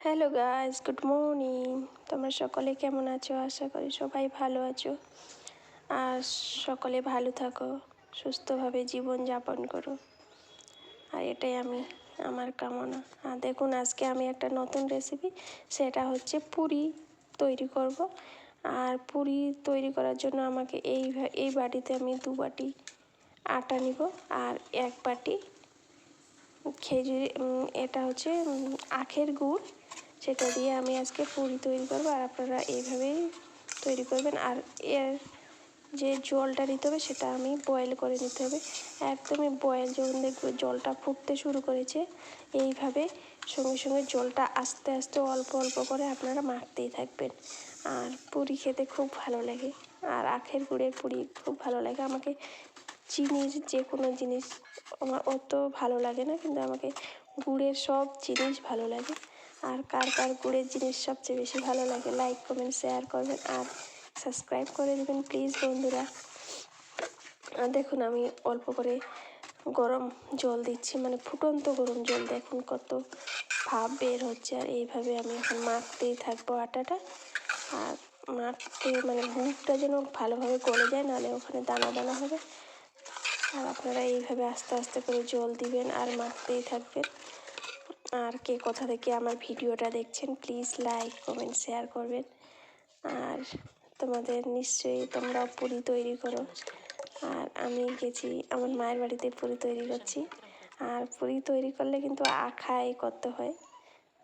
Hello guys, good morning. তোমরা সকলে কেমন আছো? আশা করি সবাই ভালো আছো আর সকলে ভালো থাকো, সুস্থভাবে জীবন যাপন করো, আর এটাই আমার কামনা। আর দেখুন, আজকে আমি একটা নতুন রেসিপি, সেটা হচ্ছে পুরি তৈরি করব। আর পুরি তৈরি করার জন্য আমাকে এই বাটিতে আমি 2 বাটি আটা নিব আর 1 বাটি খেজুরি, এটা হচ্ছে আখের গুড়, সেটা দিয়ে আমি আজকে পুরি তৈরি করবো। আর আপনারা এইভাবেই তৈরি করবেন। আর এর যে জলটা নিতে হবে সেটা আমি বয়েল করে নিতে হবে। একদমই বয়েল, যখন দেখবে জলটা ফুটতে শুরু করেছে, এইভাবে সঙ্গে সঙ্গে জলটা আস্তে আস্তে অল্প অল্প করে আপনারা মাখতেই থাকবেন। আর পুরি খেতে খুব ভালো লাগে, আর আখের গুড়ের পুরি খুব ভালো লাগে। আমাকে চিনির যে কোনো জিনিস আমার অত ভালো লাগে না, কিন্তু আমাকে গুড়ের সব জিনিস ভালো লাগে। আর কার কার গুড়ের জিনিস সবচেয়ে বেশি ভালো লাগে, লাইক কমেন্ট শেয়ার করবেন আর সাবস্ক্রাইব করে দেবেন প্লিজ বন্ধুরা। আর দেখুন, আমি অল্প করে গরম জল দিচ্ছি, মানে ফুটন্ত গরম জল। দেখুন কত ভাপ বের হচ্ছে। আর এইভাবে আমি এখন মাখতেই থাকবো আটাটা। আর মাখতে মানে গুড়টা যেন ভালোভাবে গলে যায়, নাহলে ওখানে দানা দানা হবে। আর আপনারা এইভাবে আস্তে আস্তে করে জল দিবেন আর মাখতেই থাকবেন। আর কে কোথা থেকে আমার ভিডিওটা দেখছেন প্লিজ লাইক কমেন্ট শেয়ার করবেন। আর তোমাদের নিশ্চয়ই তোমরাও পুরি তৈরি করো। আর আমি গেছি আমার মায়ের বাড়িতে পুরি তৈরি করছি। আর পুরি তৈরি করলে কিন্তু আখাই করতে হয়,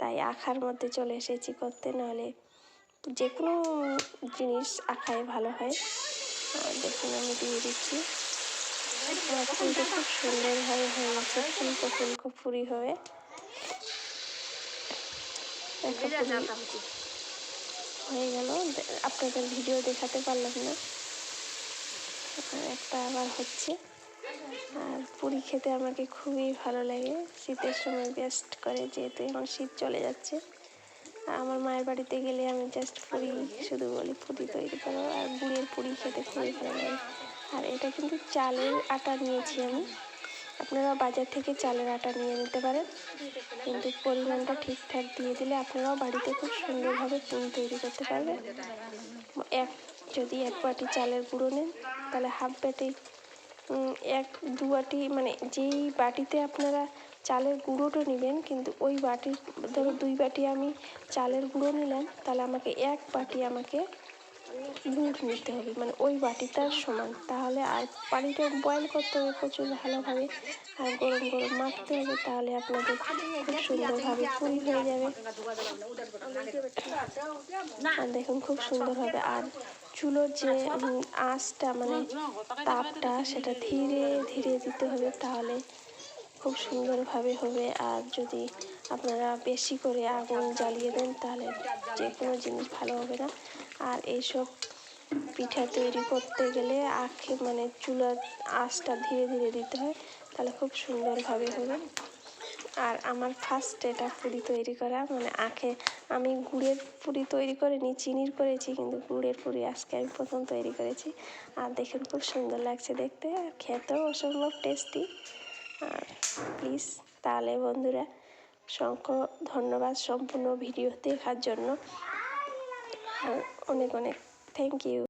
তাই আখার মধ্যে চলে এসেছি করতে, নাহলে যে কোনো জিনিস আখায় ভালো হয়। আর দেখুন, আমি দিয়ে দিচ্ছি। আর পুরিটা খুব সুন্দরভাবে হয়ে গেছে, ফুলকো ফুলকো পুরি হবে। হয়ে গেল, আপনাদের ভিডিও দেখাতে পারলাম না। একটা আবার হচ্ছে। আর পুরি খেতে আমাকে খুবই ভালো লাগে, শীতের সময় বেস্ট করে, যেহেতু এখন শীত চলে যাচ্ছে। আমার মায়ের বাড়িতে গেলে আমি জাস্ট পুরি শুধু বলি, পুরি তৈরি করো। আর গুড়ের পুরি খেতে খুবই ভালো লাগে। আর এটা কিন্তু চালের আটা নিয়েছি আমি, আপনারা বাজার থেকে চালের আটা নিয়ে নিতে পারেন, কিন্তু পরিমাণটা ঠিকঠাক দিয়ে দিলে আপনারাও বাড়িতে খুব সুন্দরভাবে পুরি তৈরি করতে পারবেন। যদি 1 বাটি চালের গুঁড়ো নেন, তাহলে হাফ বাটি 1-2 বাটি, মানে যেই বাটিতে আপনারা চালের গুঁড়োটা নেবেন, কিন্তু ওই বাটির ধরো 2 বাটি আমি চালের গুঁড়ো নিলাম, তাহলে আমাকে 1 বাটি গুড় নিতে হবে, মানে ওই বাটিটার সমান। তাহলে আর পানিটা বয়েল করতে হবে প্রচুর ভালোভাবে, আর গরম গরম মাখতে হবে, তাহলে আপনাদের খুব সুন্দরভাবে পুরি হয়ে যাবে। আর দেখুন খুব সুন্দর হবে। আর চুলোর যে আঁচটা, মানে তাপটা, সেটা ধীরে ধীরে দিতে হবে, তাহলে খুব সুন্দরভাবে হবে। আর যদি আপনারা বেশি করে আগুন জ্বালিয়ে দেন, তাহলে যে কোনো জিনিস ভালো হবে না। আর এইসব পিঠা তৈরি করতে গেলে মানে চুলার আঁচটা ধীরে ধীরে দিতে হয়, তাহলে খুব সুন্দরভাবে হবে। আর আমার ফার্স্ট এটা পুরি তৈরি করা, মানে আমি গুড়ের পুরি তৈরি করিনি, চিনির করেছি, কিন্তু গুড়ের পুরি আজকে আমি প্রথম তৈরি করেছি। আর দেখুন খুব সুন্দর লাগছে দেখতে, আর খেতেও অসম্ভব টেস্টি। আর প্লিজ, তাহলে বন্ধুরা, অসংখ্য ধন্যবাদ সম্পূর্ণ ভিডিও দেখার জন্য। আর অনেক অনেক থ্যাংক ইউ।